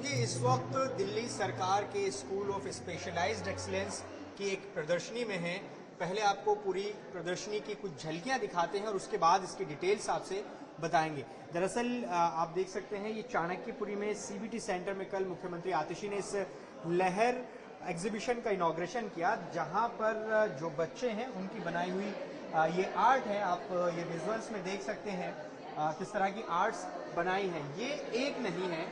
ये इस वक्त दिल्ली सरकार के स्कूल ऑफ स्पेशलाइज्ड एक्सीलेंस की एक प्रदर्शनी में है। पहले आपको पूरी प्रदर्शनी की कुछ झलकियां दिखाते हैं और उसके बाद इसकी डिटेल्स आपसे बताएंगे। दरअसल आप देख सकते हैं ये चाणक्यपुरी में सीबीटी सेंटर में कल मुख्यमंत्री आतिशी ने इस लहर एग्जीबिशन का इनॉग्रेशन किया, जहां पर जो बच्चे हैं उनकी बनाई हुई ये आर्ट है। आप ये विजुअल्स में देख सकते हैं किस तरह की आर्ट्स बनाई हैं। ये एक नहीं है,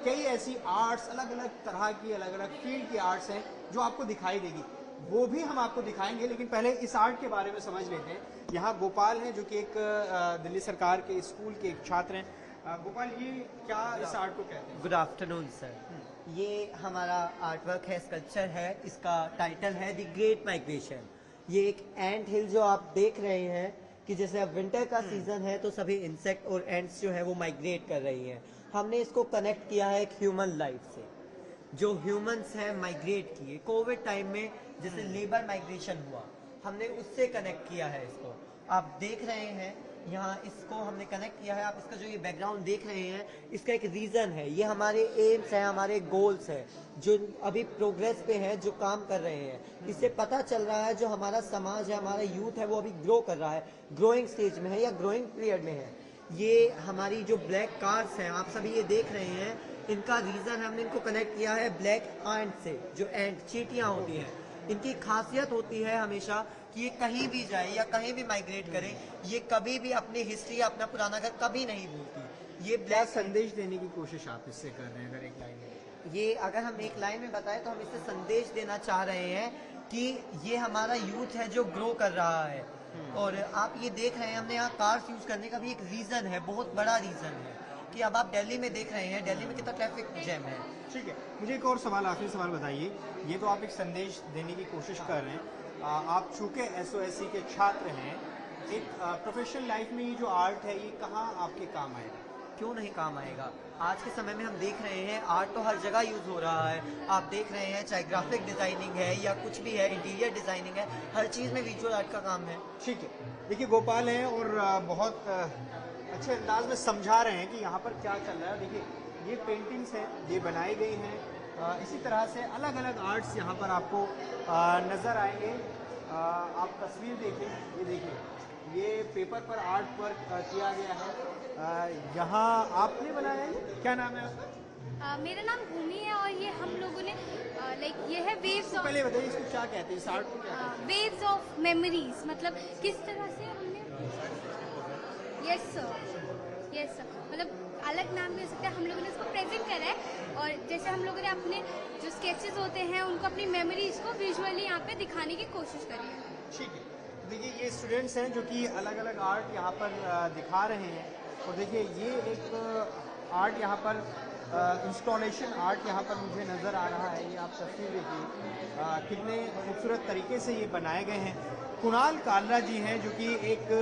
कई ऐसी आर्ट्स अलग अलग तरह की अलग अलग फील्ड की आर्ट्स हैं जो आपको दिखाई देगी, वो भी हम आपको दिखाएंगे। लेकिन पहले इस आर्ट के बारे में समझ लेते हैं। यहाँ गोपाल हैं जो कि एक दिल्ली सरकार के स्कूल के एक छात्र हैं। गोपाल, ये क्या इस आर्ट को कहते हैं? Good afternoon sir. ये हमारा आर्टवर्क है, स्कल्पचर है। इसका टाइटल है द ग्रेट माइग्रेशन। ये एक एंट हिल जो आप देख रहे हैं कि जैसे अब विंटर का सीजन है तो सभी इंसेक्ट और एंट्स जो है वो माइग्रेट कर रही हैं। हमने इसको कनेक्ट किया है एक ह्यूमन लाइफ से। जो ह्यूमंस हैं माइग्रेट किए कोविड टाइम में, जैसे लेबर माइग्रेशन हुआ, हमने उससे कनेक्ट किया है इसको। आप देख रहे हैं यहाँ इसको हमने कनेक्ट किया है। आप इसका जो ये बैकग्राउंड देख रहे हैं, इसका एक रीज़न है। ये हमारे एम्स हैं, हमारे गोल्स हैं जो अभी प्रोग्रेस पे हैं, जो काम कर रहे हैं। इससे पता चल रहा है जो हमारा समाज है, हमारा यूथ है, वो अभी ग्रो कर रहा है, ग्रोइंग स्टेज में है या ग्रोइंग पीरियड में है। ये हमारी जो ब्लैक कार्स हैं, आप सभी ये देख रहे हैं, इनका रीज़न हमने इनको कनेक्ट किया है ब्लैक एंट से। जो एंट चींटियाँ होती हैं, इनकी खासियत होती है हमेशा कि ये कहीं भी जाए या कहीं भी माइग्रेट करें, ये कभी भी अपनी हिस्ट्री, अपना पुराना घर कभी नहीं भूलती। ये क्या संदेश देने की कोशिश आप इससे कर रहे हैं? अगर एक लाइन में ये अगर हम एक लाइन में बताएं तो हम इससे संदेश देना चाह रहे हैं कि ये हमारा यूथ है जो ग्रो कर रहा है। और आप ये देख रहे हैं, हमने यहाँ कार्स यूज करने का भी एक रीजन है, बहुत बड़ा रीजन है कि अब आप दिल्ली में देख रहे हैं, दिल्ली में कितना ट्रैफिक जैम है। ठीक है, मुझे एक और सवाल, आखिरी सवाल बताइए। ये तो आप एक संदेश देने की कोशिश कर रहे हैं। आप चूंकि एसओएससी के छात्र हैं, एक प्रोफेशनल लाइफ में ये जो आर्ट है ये कहाँ आपके काम आएगा? क्यों नहीं काम आएगा? आज के समय में हम देख रहे हैं आर्ट तो हर जगह यूज हो रहा है। आप देख रहे हैं चाहे ग्राफिक डिजाइनिंग है या कुछ भी है, इंटीरियर डिजाइनिंग है, हर चीज में विजुअल आर्ट का काम है। ठीक है, देखिए गोपाल हैं और बहुत अच्छे अंदाज में समझा रहे हैं कि यहाँ पर क्या चल रहा है। देखिए ये पेंटिंग्स हैं, ये बनाई गई हैं। इसी तरह से अलग अलग आर्ट्स यहाँ पर आपको नज़र आएंगे। आप तस्वीर देखिए, ये देखिए, ये पेपर पर आर्ट वर्क किया गया है। यहाँ आपने बनाया है, क्या नाम है आपका? मेरा नाम भूमि है और ये हम लोगों ने लाइक ये है वेव्स ऑफ, पहले बताइए इसको क्या कहते हैं, इस आर्ट को क्या कहते हैं? Waves of memories. मतलब किस तरह से हमने, यस सर, मतलब अलग नाम भी हो सकता है। हम लोगों ने इसको प्रेजेंट करा है और जैसे हम लोगों ने अपने जो स्केचेस होते हैं उनको अपनी मेमोरीज को विजुअली यहाँ पे दिखाने की कोशिश करी है। ठीक है, देखिए ये स्टूडेंट्स हैं जो कि अलग अलग आर्ट यहाँ पर दिखा रहे हैं। और देखिए ये एक आर्ट यहाँ पर इंस्टॉलेशन आर्ट यहाँ पर मुझे नज़र आ रहा है। ये आप तस्वीर देखिए, कितने खूबसूरत तरीके से ये बनाए गए हैं। कुणाल कालरा जी हैं जो कि एक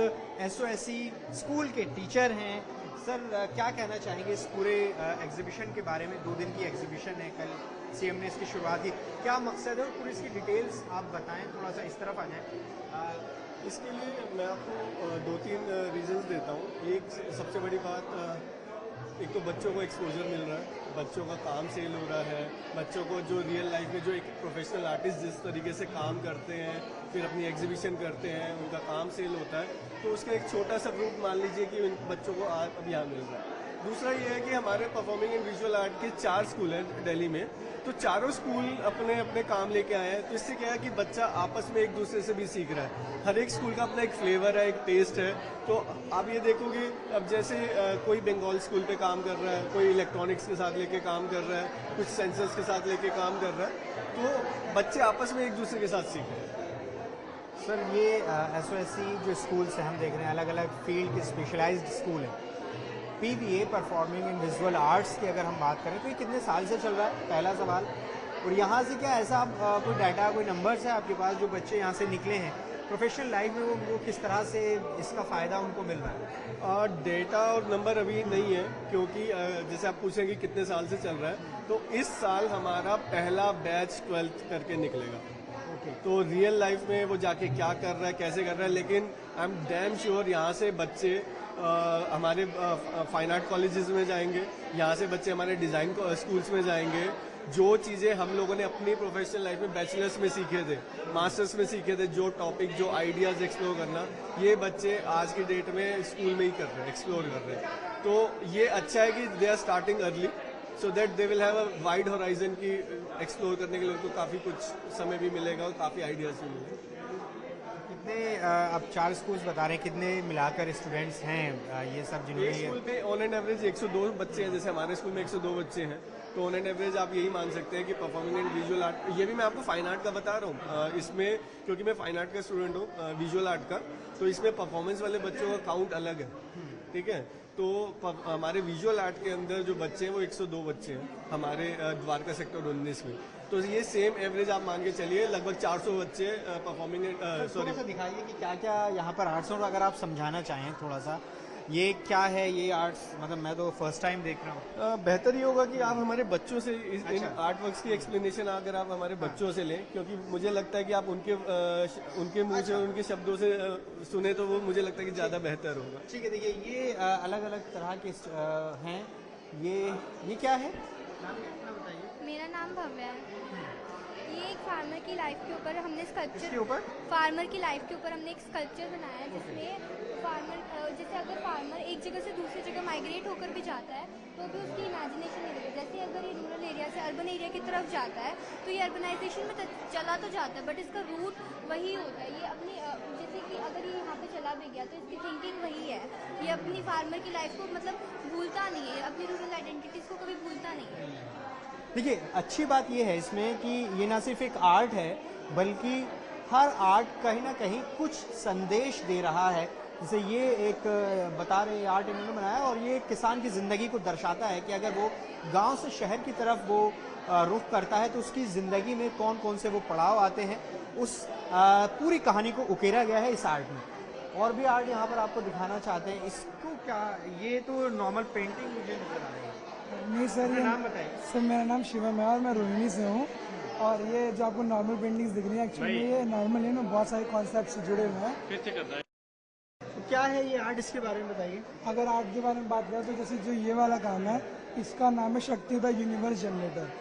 एसओएससी स्कूल के टीचर हैं। सर, क्या कहना चाहेंगे इस पूरे एग्जीबिशन के बारे में? 2 दिन की एग्जीबिशन है, कल सीएम ने इसकी शुरुआत की, क्या मकसद है और पूरी इसकी डिटेल्स आप बताएं, थोड़ा सा इस तरफ आ जाएं। इसके लिए मैं आपको 2-3 रीजंस देता हूँ। एक सबसे बड़ी बात, एक तो बच्चों को एक्सपोजर मिल रहा है, बच्चों का काम सेल हो रहा है, बच्चों को जो रियल लाइफ में जो एक प्रोफेशनल आर्टिस्ट जिस तरीके से काम करते हैं, फिर अपनी एग्जीबिशन करते हैं, उनका काम सेल होता है, तो उसका एक छोटा सा ग्रुप मान लीजिए कि उन बच्चों को आज अब यहाँ मिल रहा है। दूसरा ये है कि हमारे परफॉर्मिंग एंड विजुअल आर्ट के 4 स्कूल हैं दिल्ली में, तो चारों स्कूल अपने अपने काम लेके आए हैं। तो इससे क्या है कि बच्चा आपस में एक दूसरे से भी सीख रहा है। हर एक स्कूल का अपना एक फ्लेवर है, एक टेस्ट है। तो आप ये देखोगे, अब जैसे कोई बंगाल स्कूल पे काम कर रहा है, कोई इलेक्ट्रॉनिक्स के साथ लेके काम कर रहा है, कुछ सेंसर्स के साथ लेके काम कर रहा है, तो बच्चे आपस में एक दूसरे के साथ सीख रहे हैं। सर, ये एसओएससी जो स्कूल्स हैं हम देख रहे हैं, अलग अलग फील्ड के स्पेशलाइज्ड स्कूल हैं। PVA performing in visual arts की अगर हम बात करें तो ये कितने साल से चल रहा है, पहला सवाल। और यहाँ से क्या ऐसा कोई डाटा, कोई नंबर्स है आपके पास जो बच्चे यहाँ से निकले हैं प्रोफेशनल लाइफ में, वो किस तरह से इसका फ़ायदा उनको मिल रहा है? डेटा और नंबर अभी नहीं है, क्योंकि जैसे आप पूछेंगे कितने साल से चल रहा है, तो इस साल हमारा पहला बैच 12th करके निकलेगा। तो रियल लाइफ में वो जाके क्या कर रहा है, कैसे कर रहा है, लेकिन आई एम डैम श्योर यहाँ से बच्चे हमारे फाइन आर्ट कॉलेजेस में जाएंगे, यहाँ से बच्चे हमारे डिज़ाइन स्कूल्स में जाएंगे। जो चीज़ें हम लोगों ने अपनी प्रोफेशनल लाइफ में बैचलर्स में सीखे थे, मास्टर्स में सीखे थे, जो टॉपिक, जो आइडियाज़ एक्सप्लोर करना, ये बच्चे आज की डेट में स्कूल में ही कर रहे हैं, एक्सप्लोर कर रहे हैं। तो ये अच्छा है कि they are starting early, so that they will have a wide horizon की एक्सप्लोर करने के लिए उनको काफ़ी कुछ समय भी मिलेगा और काफ़ी आइडियाज़ भी मिलेंगे। कितने आप 4 स्कूल्स बता रहे हैं, कितने मिलाकर स्टूडेंट्स हैं ये सब जिन्होंने एक स्कूल पे ऑन एंड एवरेज 102 बच्चे हैं, जैसे हमारे स्कूल में 102 बच्चे हैं, तो ऑन एंड एवरेज आप यही मान सकते हैं कि परफॉर्मिंग एंड विजुअल आर्ट, ये भी मैं आपको फाइन आर्ट का बता रहा हूँ इसमें, क्योंकि मैं फाइन आर्ट का स्टूडेंट हूँ, विजुअल आर्ट का, तो इसमें परफॉर्मेंस वाले बच्चों का काउंट अलग है, ठीक है। तो हमारे विजुअल आर्ट के अंदर जो बच्चे हैं वो 102 बच्चे हैं हमारे द्वारका सेक्टर 19 में, तो ये सेम एवरेज आप मान के चलिए, लगभग 400 बच्चे परफॉर्मिंग थोड़ा सा दिखाइए कि क्या क्या यहाँ पर आर्ट्स हैं, और अगर आप समझाना चाहें थोड़ा सा ये क्या है ये आर्ट्स, मतलब मैं तो फर्स्ट टाइम देख रहा हूँ। बेहतर ये होगा कि आप हमारे बच्चों से इन अच्छा। आर्ट वर्क्स की एक्सप्लेनेशन अगर आप हमारे बच्चों से लें, क्योंकि मुझे लगता है कि आप उनके मुंह से, उनके शब्दों से सुने तो वो मुझे लगता है कि ज़्यादा बेहतर होगा। ठीक है, देखिए ये अलग अलग तरह के हैं, ये क्या है? मेरा नाम भव्या है। ये एक फार्मर की लाइफ के ऊपर हमने इसके स्कल्पचर, ऊपर फार्मर की लाइफ के ऊपर हमने एक स्कल्पचर बनाया है, जिसमें फार्मर, जैसे अगर फार्मर एक जगह से दूसरी जगह माइग्रेट होकर भी जाता है तो भी उसकी इमेजिनेशन नहीं रहती। जैसे अगर ये रूरल एरिया से अर्बन एरिया की तरफ जाता है तो ये अर्बनाइजेशन में चला तो जाता है, बट इसका रूट वही होता है। ये अपनी जैसे कि अगर ये यहाँ पे चला भी गया तो इसकी थिंकिंग वही है, ये अपनी फार्मर की लाइफ को मतलब भूलता नहीं है, अपनी रूरल आइडेंटिटीज़ को कभी भूलता नहीं है। देखिए अच्छी बात यह है इसमें कि ये ना सिर्फ एक आर्ट है, बल्कि हर आर्ट कहीं ना कहीं कुछ संदेश दे रहा है। जैसे ये एक बता रहे आर्ट इन्होंने बनाया, और ये किसान की ज़िंदगी को दर्शाता है कि अगर वो गांव से शहर की तरफ वो रुख करता है तो उसकी ज़िंदगी में कौन कौन से वो पड़ाव आते हैं, उस पूरी कहानी को उकेरा गया है इस आर्ट में। और भी आर्ट यहाँ पर आपको दिखाना चाहते हैं, इसको क्या, ये तो नॉर्मल पेंटिंग मुझे नजर आ रही है। नहीं सर, अपना ये नाम बताइए। सर मेरा नाम शिवम है और मैं रोहिणी से हूँ। और ये जो आपको नॉर्मल पेंटिंग्स दिख रही है, एक्चुअली ये नॉर्मल है ना, बहुत सारे कॉन्सेप्ट जुड़े हुए हैं। तो क्या है ये आर्ट, इसके बारे में बताइए। अगर आर्ट के बारे में बात करें तो जैसे जो ये वाला काम है, इसका नाम है शक्ति द यूनिवर्स जनरेटर।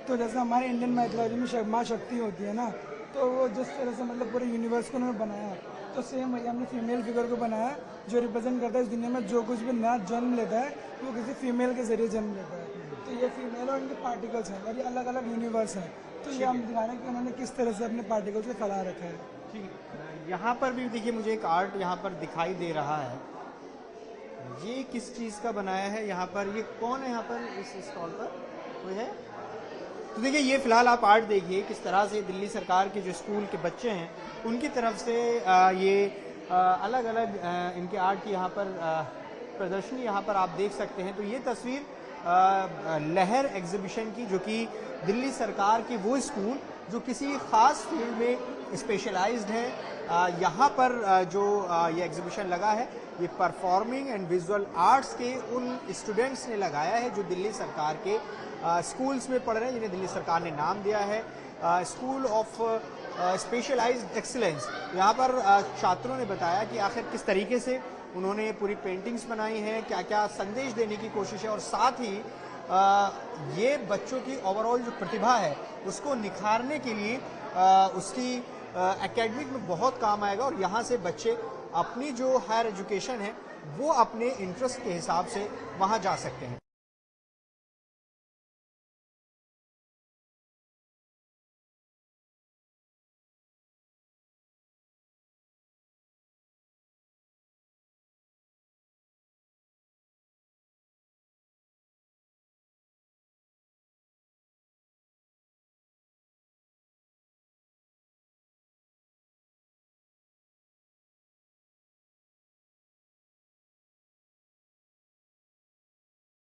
तो जैसे हमारे इंडियन मैथोलॉजी में माँ शक्ति होती है ना, तो वो जिस तरह से मतलब पूरे यूनिवर्स को उन्होंने बनाया, तो सेम वही हमने फीमेल फिगर को बनाया जो रिप्रेजेंट करता है इस दुनिया में जो कुछ भी नया जन्म लेता है वो किसी फीमेल के जरिए जन्म लेता है। तो ये फीमेल और इनके पार्टिकल्स हैं और ये अलग अलग यूनिवर्स हैं। तो ये हम दिखा रहे हैं कि उन्होंने किस तरह से अपने पार्टिकल्स को फैला रखा है। ठीक, यहाँ पर भी देखिए मुझे एक आर्ट यहाँ पर दिखाई दे रहा है। ये किस चीज़ का बनाया है यहाँ पर, ये कौन है यहाँ पर इस स्टॉल पर, कोई है? तो देखिए ये फिलहाल आप आर्ट देखिए किस तरह से दिल्ली सरकार के जो स्कूल के बच्चे हैं उनकी तरफ से ये अलग अलग इनके आर्ट की यहाँ पर प्रदर्शनी यहाँ पर आप देख सकते हैं। तो ये तस्वीर लहर एग्जीबिशन की, जो कि दिल्ली सरकार की वो स्कूल जो किसी ख़ास फील्ड में स्पेशलाइज्ड है, यहाँ पर जो ये एग्जीबिशन लगा है ये परफॉर्मिंग एंड विजुअल आर्ट्स के उन स्टूडेंट्स ने लगाया है जो दिल्ली सरकार के स्कूल्स में पढ़ रहे हैं, जिन्हें दिल्ली सरकार ने नाम दिया है स्कूल ऑफ स्पेशलाइज्ड एक्सीलेंस। यहाँ पर छात्रों ने बताया कि आखिर किस तरीके से उन्होंने पूरी पेंटिंग्स बनाई हैं, क्या क्या संदेश देने की कोशिश है, और साथ ही ये बच्चों की ओवरऑल जो प्रतिभा है उसको निखारने के लिए उसकी एकेडमिक में बहुत काम आएगा। और यहाँ से बच्चे अपनी जो हायर एजुकेशन है वो अपने इंटरेस्ट के हिसाब से वहाँ जा सकते हैं।